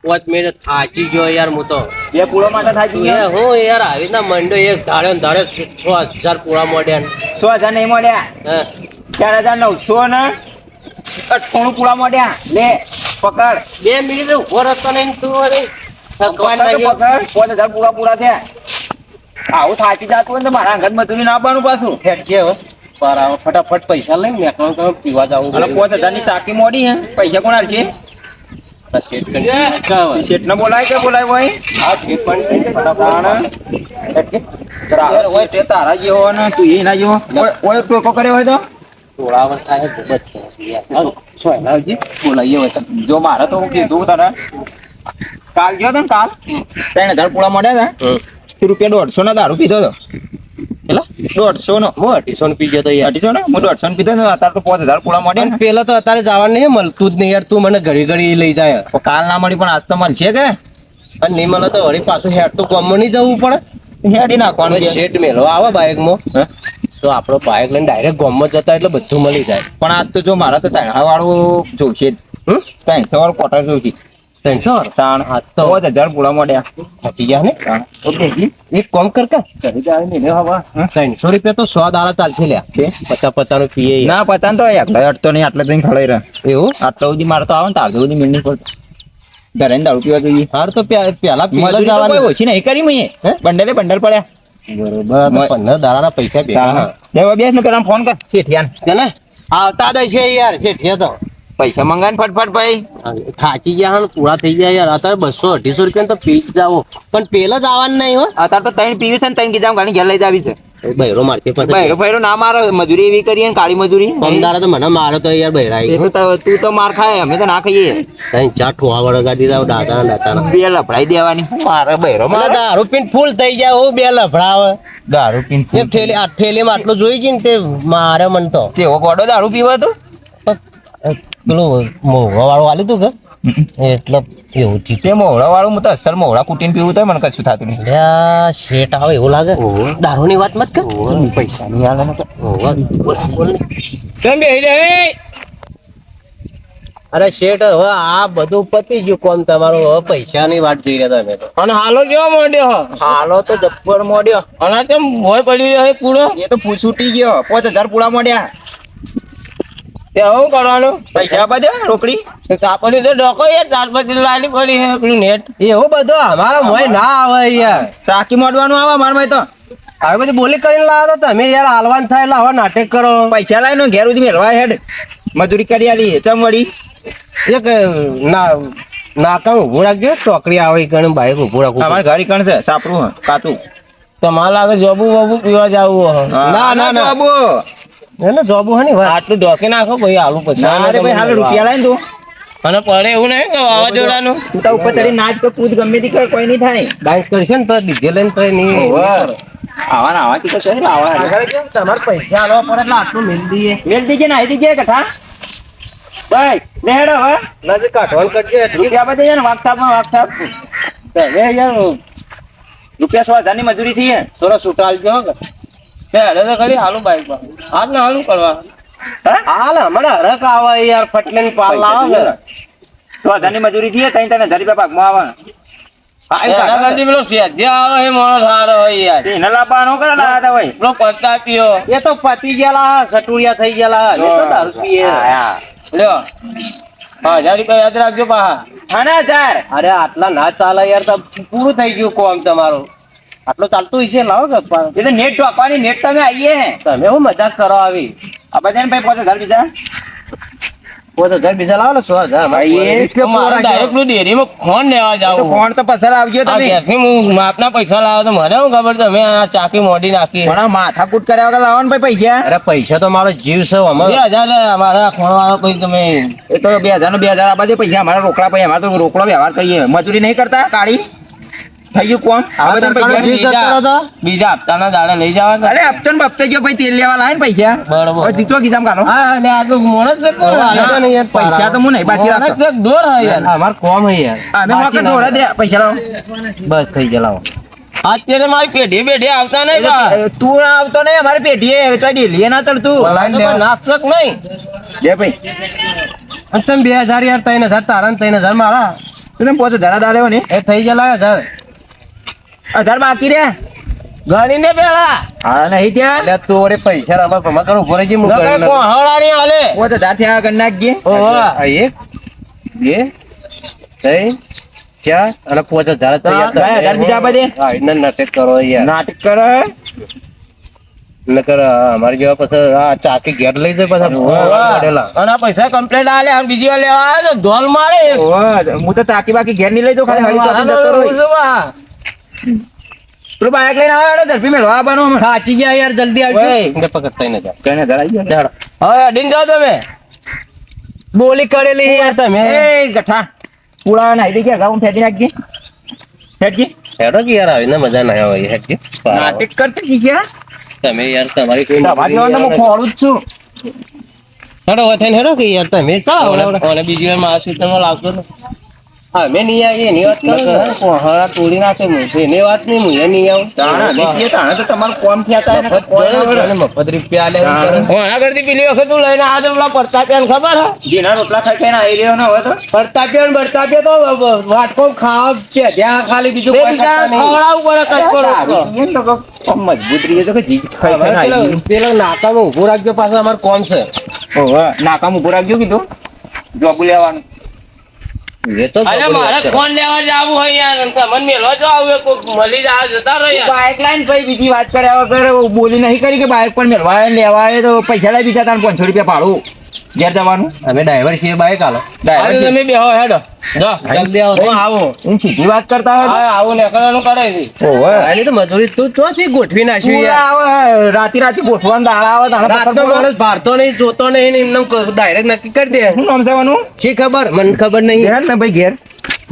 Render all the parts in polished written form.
પાંચ મિનિટ થાચી ગયો યાર હું તો બે પૂળો માટે થાકી ગયો હું યાર આવી રીતના મંડો એક ધાડે ને ધાડે 6,000 પૂરા મોડ્યા ને. 100,000 નહીં મળ્યા હે 4,900 ને 98 પૂળા મળ્યા લે પકડ 2 મિનિટ ઉભો રહેતો નહીં તું વળી. થકવાન પકડ લાગ્યો. 5,000 પૂરા થયા આવું થાકી જતું હોય ને તો મારા અંગત મજૂરી ના આપવાનું પાછું હેડ કે હવે પર આવો ફટાફટ પૈસા લઈને મેકવાનું તો પીવા જવું અને 5,000 ની ચાકી મોડી હે પૈસા કોણ આલશે શેઠ કરી શેઠ ને બોલાય કે બોલાય ભાઈ હા શેઠ પણ યાર ઓય તે તારા જેવો ને તું એ ના જેવો ઓય ટોકો કર્યો હોય તો તોડાવર થાય ખૂબ જ યાર સોયલાજી બોલાઈએ હોય તો જો મારે તો હું કીધું તને કાલ ગયો તો ને કાલ 3,000 પૂળા મળ્યા હતા રૂપિયા 150 ના દારૂ પીધો હતો પેલા 150 નો હું 250 ને પી ગયો તો યાર 250 ને હું 150 ને પીધો ને અત્યારે તો 5,000 પૂળા મળ્યા ને પેલા તો અત્યારે જવાનું નહીં મળતું જ નહીં યાર તું મને ઘડી ઘડી લઈ જાય તો કાલ ના મળી પણ આજ તો મળશે કે અને નહીં મળે તો વળી પાછું હેડ તો ગામમાં નહીં જવું પડે હેડી નાખવાનું છે. શેઠ મેલો આવે બાઇકમાં હે? તો આપણો બાઇક લઈને ડાયરેક્ટ ગામમાં જતા એટલે બધું મળી જાય. પણ આજ તો જો મારા તો 3,000 વાળું જોશે જ 300 વાળું કોટર જોશે 300 તાણ હા તો 5,000 પૂળા મળ્યા થાકી ગયા ને ઓકે એક કામ કર કા 300 રૂપિયા તો 100 દાડા ચાલશે લ્યા 50 નું પીએ યાર. ના પતા તો એકલો અડતો નહીં આટલે જઈને ખડાઈ રહે એવું આટલા સુધી મારે તો આવે ને તાર સુધી મિલની પડતો ઘરે દારૂ પીવા જોઈએ હાર તો પેલા પેલા મજૂરી તો કોઈ જવાનું ઓછી નહીં કરી મેં હે? બંડલે બંડલ પડ્યા બરોબર 15 દાડાના પૈસા ભેગા લેવા બેસ ને પેલા ફોન કર શેઠિયાન છે ને આવતા દે છે યાર શેઠિયા તો પૈસા મંગાને ફટફટ ભાઈ થાકી ગયા હે પૂરા થઈ ગયા યાર અત્યારે 200-250 રૂપિયા તો પી જ જાવો પણ પેલા જ આવવાનું નહીં હો અત્યારે તો 3 પીવી છે ને 3 કીધા ગાડી ઘેર લઈ જાવી છે બૈરો મારતી ભાઈ ભાઈ ના મારે મજૂરી એવી કરીએ ને કાળી મજૂરી પમદારા તો મને મારો તો યાર બૈરા તું તો માર ખાય અમે તો ના ખાઈએ કઈ ચા ઠોવા વળગાડી દાવ દાતાના બે લફડાઈ દેવાની મારે બૈરો મને મારે દારૂ પીને ફૂલ થઈ જાય હું બે લફડાવે દારૂ પીને એક થેલી આ થેલીમાં આટલું જોઈ ગઈ ને તે મારે મન તો કેવો ગોડો દારૂ પીવો તો પેલું મોઘા વાળું આલ્યું તું કે એટલે એવું થયું તે મોહળા વાળું હું તો અસલ મોહળા કુટીને પીવું તો મને કશું થતું નહીં લ્યા, શેઠ આવે એવું લાગે દારૂની વાત મત કર પૈસા નહીં આલે ને તો બોલ ને. કેમ બેહી રહે? અરે શેઠ હવે આ બધું પતી ગયું કોમ તમારું હવે પૈસાની વાત જોઈ રહ્યા તમે તો અને હાલો કેવો મોડ્યો હાલો તો જબ્બર મોડ્યો અને તેમ ભોય પડી રહ્યો છે પૂરો એ તો છૂટી ગયો 5,000 પૂળા મોડ્યા તે શું કરવાનું પૈસા આપવા દે રોકડી તે કાપડી તો ડોકો યાર 4-5 લાલી પડી છે પેલું નેટ એવું બધું અમારા મોય ના આવે યાર ચાકી મોડવાનું આવે મારમાં તો આવી બધી બોલી કરીને લાવો તો તમે યાર હાલવાન થાય એટલે હવે નાટક કરો પૈસા લાવીને ઘેર સુધી મેળવા હેડ મજૂરી કરી આલી ચમ વળી એક નાકા ઉભું રાખજો ચોકડી આવે એ કણે બાઈક ઉભું રાખવું અમારે ઘર કણ છે સાપરું હે, કાચું તમારે લાગે જોબુ બોબુ પીવા જવું ના. બાબુ એને જોબુ હે ને વાત આટલું ઢોકી નાખો ભાઈ આલુ પછી ના રે ભાઈ હાલ રૂપિયા લાવીને તું અને પડે એવું નહીં કે વાવાઝોડાનું તું તો ઉપર ચડી નાચ કે કૂદ ગમે તે કર કોઈ નહીં થાય ડાન્સ કરશે ને તો ડીજે લઈને તો નહીં આવા ને આવા તું તો ચડી આવા તમારે પૈસા આલવા પડે એટલે આટલું મેલ દઈએ મેલ દીજે ને આવી દીજે કથા ભાઈ લેડ હવે નજીક કાઢવાનું કરજો રૂપિયા બધે છે ને વાગસાપ તમે યાર રૂપિયા 100,000 ની મજૂરી થઈ હે થોડા છૂટા આલજો તે હરે તો ખરી હાલું બાઈક માં હાલ ને હાલું કરવા હાલ હમણાં હરક આવે યાર ફટલેન પાલ લાવે 100,000 ની મજૂરી થઈ હે 3,000 રૂપિયા ભાગમાં આવે એના કરતી પેલો સેજ્જે આવે છે મોણો સારો હોય યાર એના લાપા નો કરે લાતા ભાઈ પેલો પત્તા પીઓ એ તો પતી ગયેલા સટુડિયા થઈ ગયેલા એ તો દારૂ પીએ લ્યો 1000 રૂપિયા યાદ રાખજો પાહા આના 1000 અરે આટલા ના ચાલે યાર તો પૂરું થઈ ગયું કોમ તમારું આટલું ચાલતું હશે લાવો કે એ તો નેટ ટોકવાની નેટ તમે આવીએ હે તમે હું મજાક કરો આવી આ બધા ભાઈ 5,000 બીજા 5,000 બીજા લાવો ને 100,000 ભાઈ એ મારે ડાયરેક્ટ પેલું ડેરીમાં ખોન લેવા તો જાવ ફોન તો પસાર આવજો તમે હું માપના પૈસા લાવ્યો તો મને શું ખબર તમે આ ચાકી મોડી નાખી પણ આ માથાકૂટ કર્યા વગર લાવો ને ભાઈ પૈસા અરે પૈસા તો મારો જીવ છે અમારો 2000 અમારા ખોણ વાળો કોઈ તમે એ તો 2,000 નો 2,000 આ બાજુ પૈસા અમારા રોકડા ભાઈ અમારે તો રોકડો વ્યવહાર કરીએ મજૂરી નહીં કરતા કાળી થઈ ગયું કોમ આ બધા પૈસા બીજા હપ્તાના દાડા લઈ જવા અરે હપ્તો ને બપ્તે ગયો ભાઈ તેલ લેવા લાવે ને પૈસા બરોબર હવે જીતો કીધામ કાઢો હા અને આ તો મોણસ છે કોણ હાલો ને યાર પૈસા તો હું નહીં બાકી મોણસ રાખતો છે દોર હે યાર અમાર કોમ હે યાર અમે વખત ઢોરા દે પૈસા લાવો બસ થઈ ગયા લાવો અત્યારે મારી પેઢી બેઢી આવતા નહીં બા તું આવતો નહીં અમારે પેઢીએ તો ડેલી ના ચડતું નાપસક નહીં લે ભાઈ અને તમે 2,000 યાર 3,000 તારા ને 3,000 મારા તો તમે 5000 દાડ્યો ને એ થઈ ગયેલા 1000 બાકી રે ગણીને પેલા હા નહીં ત્યાં એટલે તું વળી પૈસા રમા ભમા કરો ઉભો રહેજે હું નકર ગણી લઉં. કોહળાની હાલે 5000 થયા કરી નાખજે ઓહો. આ એક બે ત્રણ ચાર અને 5000 તૈયાર હા, 2000 બીજા બધે. હા એને નાટક કરો યાર નાટક કરે નકર અમારી જેવા પછી આ ચાકી ઘેર લઈ જાય પાછા ઓહો. પડેલા. અને આ પૈસા કમ્પ્લેટ આલે અને બીજી વાર લેવા આવે તો ધોલ મારે એક. ઓહો, હું તો ચાકી બાકી ઘેર નહીં લઈ જાઉં, ખાલી હળી ચોકી જતો રહું. પેલું બાઈક લઈને આવે હેડો, ઝડપી મેળવા આવવાનું અમે. સાચી ગયા યાર જલ્દી આવજો ઓય. એટલે પકડતા ન જાય. 3000 આવી ગયા. હવે અડીને જાઓ તમે બોલી કરેલી છે યાર તમે એ ગઠા પુડા નાઈ દે કે ગાઉન ફેંકી નાખજે ફેંકી હેડો કે યાર આવીને મજા ના આવે હેડજે. નાટક કરતી શીખ્યા તમે યાર તમારી કોઈ તમારી વાળા હું ખોળું જ છું હેડો હવે થઈને હેડો કે યાર તમે અને બીજી વાર મારા સીટમાં લાવતો ને હા મેં નહીં આવી એની વાત કરો છો. કોહળા તોડી નાખે હું એની વાત નહીં હું એ નહીં આવું તાણા નીકળીએ તાણા તો તમારું કોમ થયા તા એને અને મફત રૂપિયા આલે એવું કરે. હું આના કરતી પેલી વખત તું લઈને આ તો પેલા પરતાપ્યાને ખબર હે જેના રોટલા ખાઈ ખાઈને આવી રહ્યો ને હવે તો બરતાપ્યો ને બરતાપ્યો તો વાટકો ખાવા છે ત્યાં ખાલી બીજું તે કોઈ બીજા કરતા નહીં. ખવડાવવું પડે કચકો આવી રોટલો. ગઈ ને તો કોમ મજબૂત રહીએ તો કે જીત ખાઈ હવે ખાઈને આવી પેલો- પેલો નાકામાં ઊભો રાખજો પાછો અમારે કોમ છે ઓહો નાકામ ઉભો રાખજો કીધું જોબ લેવાનું એ તો અરે મારે ફોન લેવા જાવું હોય યાર તમને મેલવા જો આવું કોક મળી જાય જતા રહો યાર બાઇક લાઈન પછી બીજી વાત કર્યા વગર બોલી નહીં કરી કે બાઇક પર મેળવા આવે, લેવા આવે તો પૈસા લઈ બીજા તાર 500 રૂપિયા ભાડું ઘેર જવાનું અમે ડ્રાઈવર છીએ બાઈક હાલો ડ્રાઈવર હાલો છે. તમે બેહો હેડો જો જલ્દી આવો હું આવું એમ સીધી વાત કરતા હોય હા આવું નીકળવાનું કરે છે ઓહો આની તો મજૂરી તું ચોથી ગોઠવી નાખ્યું પૂરા યાર આવે રાતી ગોઠવાનું દાડા આવે તાણે રાતનો પકડ પડે. માણસ ભારતો નહીં જોતો નહીં ને એમને ડાયરેક્ટ નક્કી કરી દે શું નામ છે આનું? શી ખબર મને ખબર નહીં ઘેર ને ભાઈ ઘેર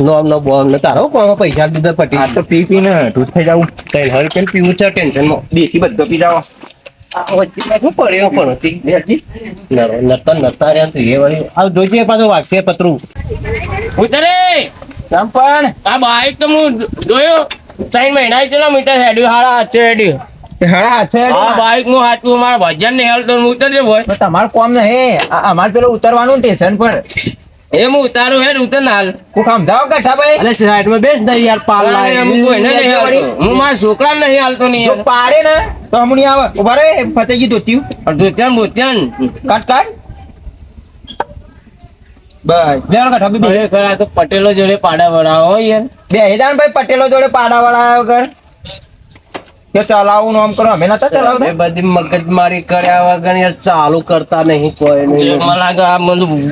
નોમ નો બોમ ને તારો કોમ પૈસા દીધા પટી આ તો પી પી ને ઢૂસ થઈ જાવું 3000 રૂપિયા પીવું છે ટેન્શન માં દેશી બધો પી જાવ શું પડ્યો પણ હતી નતા નતા રહ્યા તો એ વળી આ જોઈજે પાછો વાગશે પતરું ઉતરે કેમ પણ આ બાઈક તો હું જોયો 3 મહિના કિલોમીટર હેડ્યું હારા હાથે હેડ્યું હળા હાથે આ બાઈક નું હાથું મારા ભજન ને હેલ તો હું ઉતરજે ભાઈ પણ તમારે કોમ નહીં અમારે પેલો ઉતરવાનું સ્ટેશન પર એ હું ઉતારું હેડ ઉતર ના હાલ હું સમજાવો ગઠા ભાઈ અરે સાઈડ માં બેસ ને યાર પાલ લાય હું કોઈને નહીં હાલતો. હું મારા છોકરા નહીં હાલતો નહીં જો પાડે ને તો હમણાં આવે ઉભા રે ફસાઈ ગયું ધોત્યું ધોત્યાન બોત્યાન કાટ કાટ બસ લેવાનો ગઠા બીબી ખરેખર આ તો પટેલો જોડે પાડા વડાવો હોય યાર બે હેદાન ભાઈ પટેલો જોડે પાડા વાળા વગર કે ચલાવું આમ કરો અમે નતા એ ચલાવતા બધી મગજમારી કર્યા વગર યાર ચાલુ કરતા નહીં કોઈ નહીં મને લાગે આ બધું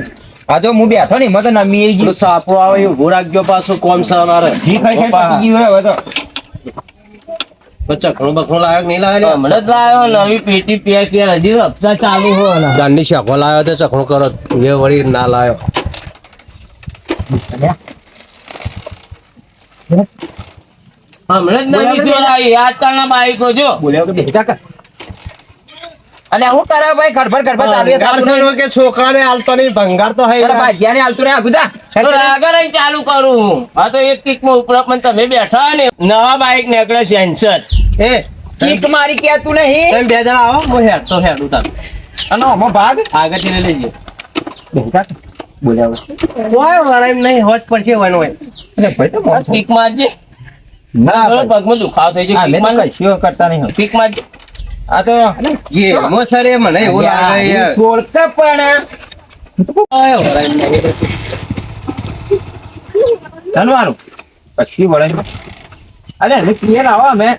આ જો હું બેઠો ને મત નમી પેલું ગયું સાપો આવે એ ઉભું રાખજો પાછું કોમ સવારે જી ખાઈ ખાઈ પતી ગયું હવે તો તો ચખણું બખણું લાયક નહીં લાવ્યો હમણાં જ લાવ્યો નવી પેટી પેક યાર હજી હપ્તા ચાલુ હોય દાંડી શાખો લાવ્યો તો ચખણું કરો એ વળી ના લાવ્યો હમણાં જ નવી જોર આવી આજકાલના બાઈકો જો બોલ્યો કે બેસી કાકા અને હું કરે ભાઈ ગડબડ ગડબડ ચાલુ ભંગાર થયો કે છોકરાને હાલતો નહીં ભંગાર તો હૈ ભાગ્યા ને હાલતું રે આગુદા તો આગળ અહીં ચાલુ કરું હું. આ તો એક કિકમાં ઉપર પણ તમે બેઠા હોય ને નવા બાઈક નીકળે સેન્સર એ કીક મારી કે તું નહીં તમે બે જણા આવો હું હેડ તો હેડ ઉતાર અને ઓમો ભાગ આગળથી લઈ લેજો બેસી કાકા બોલ્યો કોઈ વરાય નહીં હોજ પડશે વન હોય અને ભાઈ તો મોં કિક મારજે ના બરોબર, ભાઈ. પગમાં દુખાવો થઈ આ જાય મેં કિક તો કશું કરતા નહીં કિક મારજે આ તો જે મો સરે મને એવું લાગે યાર છોડતા પણ કોઈ વરાય નહીં ધનવાનું પછી વળે અરે અમે ક્લિયર આવો અમે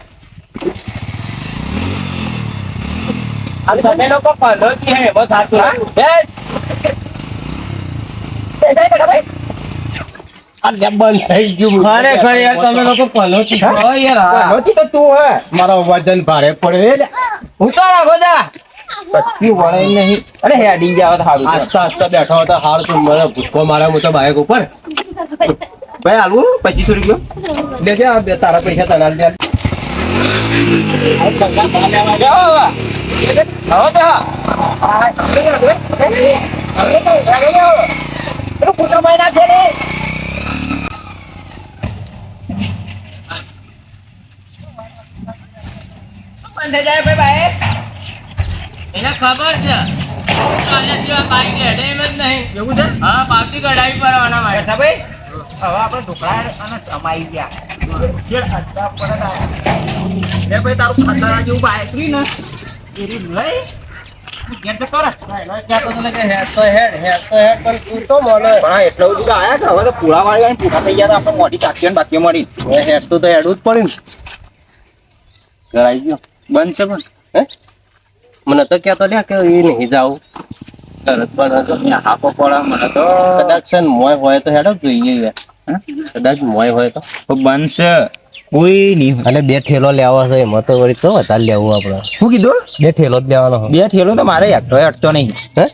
આ તમે લોકો પલોથી હે બસ આટલું હા? બેસ આ લે બંધ થઈ ગયું ખરેખર યાર તમે લોકો પલોથી છો યાર હા. નથી તો તું હે મારો વજન ભારે પડ્યો એટલે ઉતાર રાખો જા પછી વળે નહીં અરે હેડી જાવ તો સારું છે. આસ્તા આસ્તા બેઠો હતો હાલ તો મને ભૂસકો મારે હું તો બાઈક ઉપર ભાઈ હાલવું 2500 રૂપિયા લેજે આ બે તારા પૈસા તને આલ દે હવે પેલું કૂતરો મહિના છે ને બંધ થઈ જાય ભાઈ એને ખબર છે કાલે જેવા બાઈક હેડે એમ જ નહીં એવું છે હા પાવતી કઢાવી પરવાના મારે બેઠા ભાઈ હવે આપણે ઢોકળા અને જમાઈ ગયા જે અડધા પડે લે ભાઈ તારું ખતરા જેવું બાઈક રહ્યું ને એ રીત લઈ ઘેર જતો રહે. પણ એટલું બધું તો આયા કે હવે તો પૂરા વાળી ગયા પૂરા થઈ ગયા તો આપણે મોટી ચાકીઓ ને બાકીઓ મળી હેડ તો હેડવું જ પડે ને. ઘર આવી ગયો બંધ છે પણ હે મને તો કહેતો લ્યા કે એ નહીં જાવું તરત પણ તો હાપો પડે મને તો કદાચ છે ને મોય હોય તો હેડો જોઈએ યાર કદાચ મોય હોય તો બંધ છે કોઈ નહીં હોય. અને 2 ઠેલો લેવા છે એમાં તો વળી તો વધારે લેવું આપણે શું કીધું 2 ઠેલો જ લેવાનો હોય. 2 ઠેલો તો મારે અટતો નહીં હે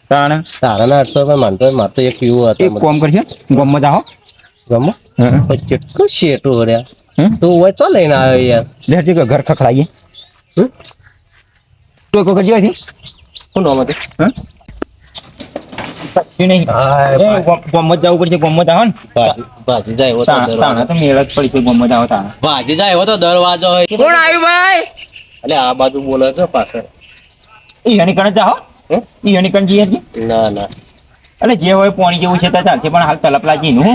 તાણે તારા ના અડતો પણ માનતો મારે તો એક પીવું એક હતું કોમ કરશે ગમમાં જાઓ ગમો કેટલું શેઠું હર્યા હમ તું હોય તો લઈને આવ્યો યાર લેજે કે ઘર ખખડાઈએ હમ તો કોઈ કરજો હતી શું નામ હતું હા નહીં ગમત જવું પડશે ગમત આવો ને ભાજી જાય એવો તો તાણા તો મેળ જ પડી છે ગમત આવો તાણા ભાજી જાય એવો તો દરવાજો હોય કોણ આવ્યું ભાઈ? એટલે આ બાજુ બોલે છે પાછળ ઈયાની કણે જાઓ હે? ઈયાની કણે જઈએ છીએ ના ના એટલે જે હોય પાણી જેવું છે તો ચાલશે પણ હાલ તલપલાજી નું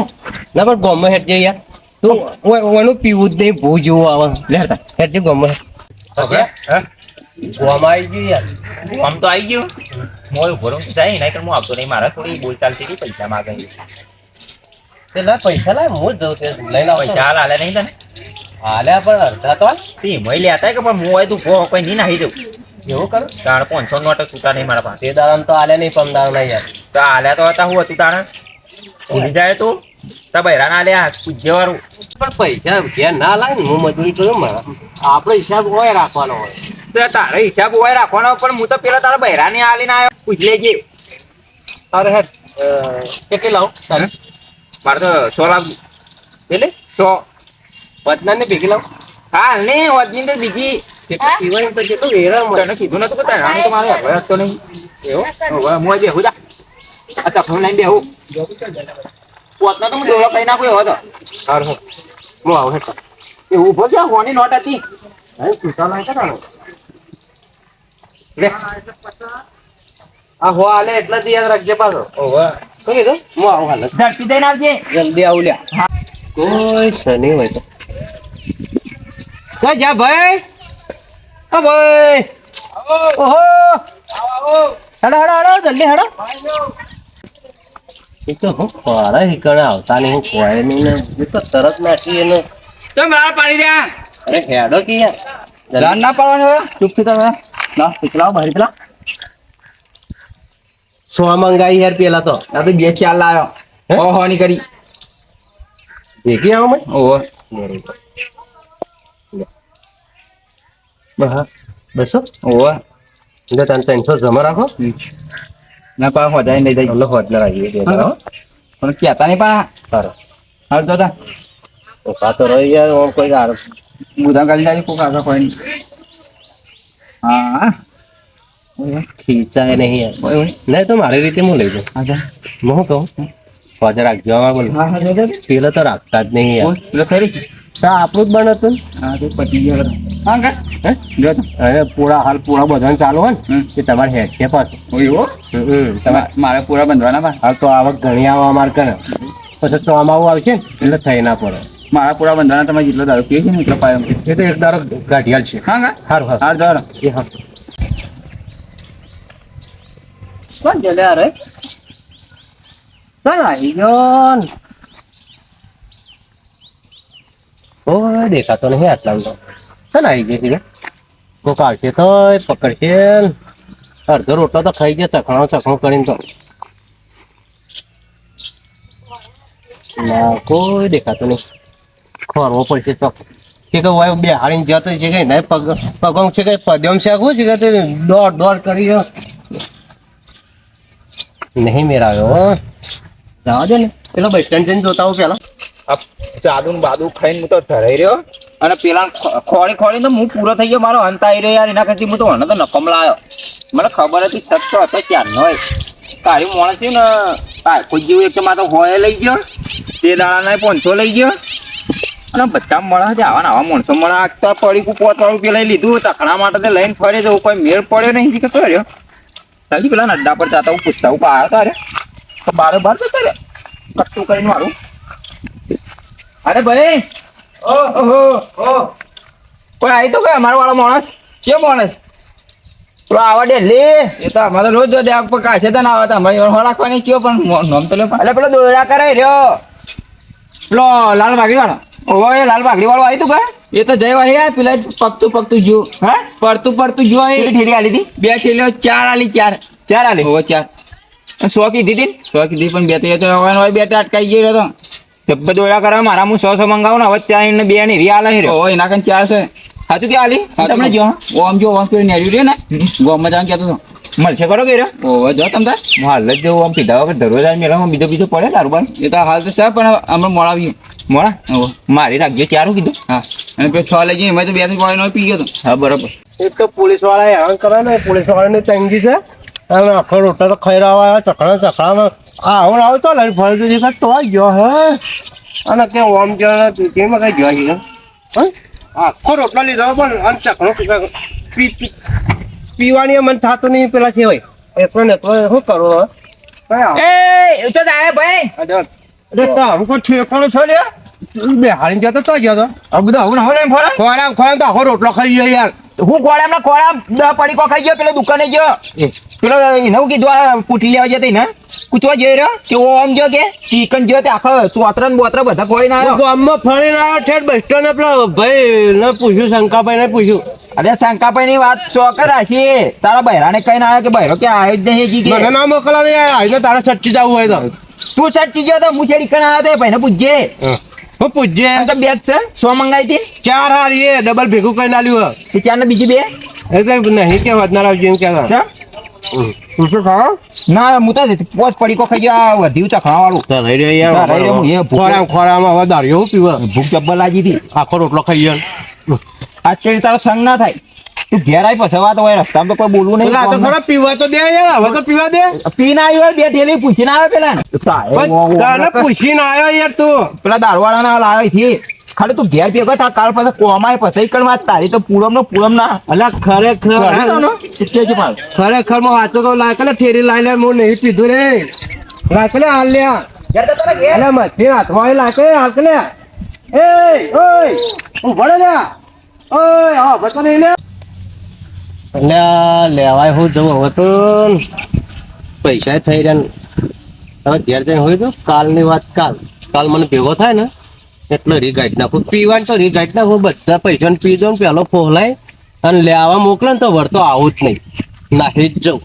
ના પણ ગમે હેડ જઈ યાર તું ઓનું પીવું જ નહીં ભૂ જેવું આવે લેતા હેડ જે ગમે ગોમાં આવી ગયું યાર આમ તો આવી ગયું મોય ઉભો રહું જાય એના કરતા હું આવતો નહીં મારા થોડી બોલ ચાલતી હતી પૈસા માગે પેલા પૈસા લાય હું જ દઉં તે લઈને આવતો પૈસા હાલ હાલે નહીં તને હાલ્યા પણ અડધા તો હાલ. તે મોય લેતા કે પણ હું હોય તું કોઈ નહીં નાહી દઉં એવું કરું તાણ 500 નોટ છૂટા નહીં મારા પાસે તે દાડા તો હાલે નહીં પમદાર નહીં યાર તો હાલ્યા તો હતા હું હતું તાણે ભૂલી જાય તું તા બૈરા ના લ્યા પૂજ્યવાળું પણ પૈસા ઘેર ના લાય ને હું મજૂરી કરું મારા આપણો હિસાબ હોય રાખવાનો હોય તો તારે હિસાબ હોય રાખવાનો પણ હું તો પેલા તારા બૈરા ને આલીને આવ્યો પૂછ લેજે અરે હેડ કેટલી લાવું તારે મારે તો 100 લાખ એટલે 100 વજના ને ભેગી લાવું હાલ ને વધની તો બીજી કેટલું પીવાનું તો કેટલું વેરા મળે તને કીધું નતું કે તારે તો મારે હવે તો નહીં એવું હવે હું બેહું જા આ તફમ લઈને બેહું પોતનો તો હું ડોળો કઈ નાખું એવો તો સારું હું આવું હેડ એ ઊભો છે હોની નોટ હતી હવે છૂટા લાય કાઢો લે આ હો હાલે એટલે જ યાદ રાખજે પાછો ઓહો શું કીધું હું આવું હાલ ઝડપી દઈને આવજે જલ્દી આવું લ્યા કોઈ શનિ હોય તો જા ભાઈ ઓ ભાઈ ઓહો હેડો હેડો હેડો જલ્દી હેડો એ તો હું પારા હીકણે આવતા નહીં હું ખોવાય નહીં ને એ તો તરત નાખી એને તમે બહાર પાડી રહ્યા. અરે હેડો કે યાર જાન ના પાડવાનું હવે ચૂપ થઈ તમે ના પીકલાવ બહાર પેલા 100 મંગાઈ યાર પેલા તો આ તો 2-4 લાયો હે? ઓહો ની કરી ભેગી આવો મેં ઓહો બસો ઓહો જો તને 300 જમા રાખો ના પા હોજાઈ નહીં દઈ અલ્લાહ હોટલ રાખીએ પણ કહેતા નહીં પા સારો હાલ તો તા તો કાતો રહી યાર ઓમ કોઈ આરોપ મુદા કાઢી જાય કોઈ કાકા કોઈ નહીં હા ખીચાય નહીં યાર કોઈ નહીં નહીં તો મારી રીતે હું લઈ જાઉં હા હું કહું હોજે રાખજો આમાં બોલ હા જો પેલો તો રાખતા જ નહીં યાર એટલે ખરી તો આપણું જ બનતું હા તો પતી ગયો હા કા હે જો તો અને હાલ પૂરા બધાને ચાલુ હોય ને કે તમારે હેડ છે પાછું ઓયો મારે પૂરા બંધવાના પા હાલ તો આવક ઘણી આવવા માર કરે પછી ચોમાવું આવશે ને એટલે થઈ ના પડે મારા પૂરા બંધવાના તમે જેટલો દારૂ પીએ છે ને એટલો પાયો એ તો એક દારો ગાંઠિયાલ છે હા કા સારું હાર જાવ એ હા કોણ છે લે અરે કોણ આવી ગયો ને? ઓય દેખાતો નહીં આટલા તો કોણ આવી ગયો છે કોક આવશે તો પકડશે ને. અડધો રોટલો તો ખાઈ ગયો ચખણો કરીને તો ના કોઈ દેખાતું નહીં ખોરવો પડશે તો કે હોય બે હાડીને જતો છે કે નહીં પગમ છે કે પદ્યમ છે શું છે કે તે દોડ કરી નહીં મેરાવ્યો હો. જવા દે ને પેલો બસ સ્ટેન્ડ જઈને જોતા આવું પેલા ચાદુ ને બાદુ ખાઈને હું તો ધરાઈ રહ્યો અને પેલા ખોળી તો હું પૂરો થઈ ગયો મારો અંત આવી રહ્યો યાર એના કરતી હું તો હને તો નકમ લાયો મને ખબર હતી સચ્ચો હતો ક્યારનો હોય તારી માણસ છે ને કોઈ જેવું એક તો મારે તો હોય લઈ ગયો તે દાડાના 500 લઈ ગયો અને બધા મળે છે આવા ને આવા માણસો મળે આગતા પડી પોતવાળું પેલા લીધું તખણા માટે તો લઈને ફરે જવું કોઈ મેળ પડ્યો નહીં કે કર્યો ચાલી પેલા અડ્ડા પર જાતા હું પૂછતા હું આવ્યો તારે તો બાર જતો રહ્યો કટ્ટું કરીને મારું અરે ભાઈ ઓહો કોઈ આવી તો કઈ અમારો વાળો માણસ કે માણસ પેલો આવા ડે લે એ તો અમારે રોજ જો ડેક પર કાશે તો ના આવે તો અમારી હો રાખવાની કયો પણ નોમ તો લે એટલે પેલો દોડા કરે રહ્યો પેલો લાલ બાગડી વાળો ઓય લાલ બાગડી વાળો આવી તું કા એ તો જય વાહી પેલા પગતું જો હા પડતું જો એ ઠેરી આલી હતી બે ઠેલીઓ ચાર આલી ચાર આલી ઓ ચાર 100 કીધી હતી 100 કીધી પણ બે તો હોય બે અટકાઈ ગયો તો જબ્બર દોડા કરે મારા હું 100 મંગાવું ને હવે ચાર ને બે ને રી આલે રે ઓ એના કન ચાર છે હાચું કે આલી તમને જો ઓમ પેલી નેડ્યું રે ને ગોમ માં કેતો છો મળશે કરો કે રે ઓ જો તમ તાર હાલ જ જો આમ પીધા વગર દરરોજ આ મેલા બીજો પડે તારું ભાઈ એ તો હાલ તો છે પણ અમે મોળાવી મોળા મારી રાખજો ચારું કીધું હા અને પેલો 6 લઈ જઈએ એમાં તો બે થી કોઈ નો પી ગયો તો હા બરાબર એક તો પોલીસ વાળા હેરાન કરે ને પોલીસ વાળાની તંગી છે અને આખો રોટલા તો ખાઈ રહ્યા ચકડામાં આવો તો લઈ ફરતું દેખા તો ગયો હે અને કે ઓમ ગયો કેમાં કઈ ગયો છે આખો રોટલા લીધો પણ અને ચકડો પીવાની મન થતું નહીં પેલા છે ભાઈ એટલો ને તો શું કરવું એ તો આય ભાઈ તારું કોઈ ઠેકાણું છે લે બેહાડીને જતો તો ગયો તો આ બધું હવે હવે ફોરા ખોરામ તો આખો રોટલો ખાઈ ગયો યાર હું ખોળામ 10 પડીકો ખાઈ ગયો પેલો દુકાને ગયો પેલો એને કીધું આ પૂઠી લેવા જતી ને પૂછવા જઈ રહ્યો કે ઓમ જો કે ચિકન જો તે આખો ચોતરા ને બોતરા બધા ખોઈ ના આવ્યો ગામમાં ફરીને આવ્યો ઠેઠ બસ સ્ટેન્ડ પેલો ભાઈ ને પૂછ્યું શંકાભાઈ ને પૂછ્યું અરે શંકાભાઈ ની વાત ચોકર હશે તારા બહેરાને કઈ ના આવ્યો કે બહેરો કે આવ્યો જ નહીં કે મને ના મોકલા નહીં આવીને તારા છટકી જવું હોય તો તું સચ્ચી ગયો તો હું છેડી કણ આવ્યો તો ભાઈને પૂછજે હું પૂછજે એમ તો બે જ છે 100 મંગાઈ હતી ચાર હારી એ ડબલ ભેગું કરીને આલ્યું એ ચાર ને બીજી બે એટલે નહીં કે વધનાર આવજો એમ કહેતા તું શું ખાવ ના હું તો પોચ પડીકો ખાઈ ગયો વધ્યું ચખણા વાળું તો રહી રહ્યા યાર ખોરામાં હવે દારૂ પીવા ભૂખ જબ્બર લાગી હતી આખો રોટલો ખાઈ ગયો આજ કે તારો સંગ ના થાય તું ઘેર આવી પછી વાત હોય રસ્તામાં તો કોઈ બોલવું નહીં તો ખરા પીવા તો દે યાર હવે તો પીવા દે પીને આવ્યો બે ઠેલી પૂછીને આવે પેલા પૂછીને આવ્યો યાર તું પેલા દારૂવાળા ના લાવ્યો થી ખાલી તું ઘેર ભેગો થા કાલ પછી કોમાય પછી કણ વાત તારી તો પૂરમ ના અલ્યા ખરેખર હું વાંચો તો લાય કે ઠેરી લાઈ લે હું નહીં પીધું રે લાય કે હાલ લ્યા અલ્યા મસ્તી હાથમાં લાય કે હાલ કે લે એ ઓય હું ભણે લ્યા ઓય હા બતો નહીં લે અલ્યા લેવાય હું જવું હવે તો પૈસા થઈ રહ્યા હવે ઘેર જઈને હોય તો કાલની વાત કાલ મને ભેગો થાય ને એટલે રીગાઈટ નાખું પીવાનું તો રીગાઈટ નાખું બધા પૈસા ને પી દો ને પેલો ફોલાય અને લેવા મોકલે ને તો વળતો આવું જ નહીં નાહી જ જવું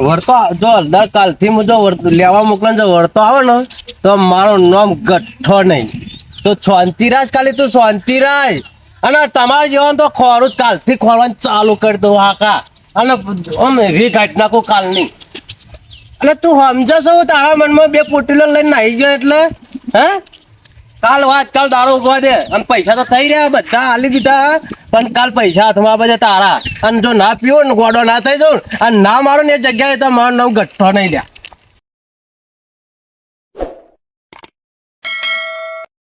વળતો જો અડધા કાલથી હું જો લેવા મોકલે ને જો વળતો આવે ને તો મારું નામ ગઠ્ઠો નહીં તો શાંતિરાજ ખાલી તું શાંતિરાજ અને તમારે જેવાનું તો ખોરું જ કાલથી ખોરવાનું ચાલુ કરી દઉં હાકા અને આમ રીગાઈટ નાખું કાલની અને તું સમજો છો તારા મનમાં બે પોટીલો લઈને નાહી ગયો એટલે હે કાલ દારૂ ઉગવા દે અને પૈસા તો થઈ રહ્યા બધા હાલી દીધા પણ કાલ પૈસા હાથમાં બધા તારા અને જો ના પીવો ને ગોડો ના થઈ જાઉં અને ના મારો ને એ જગ્યાએ તો મારું નામ ગઠ્ઠો નહીં લ્યા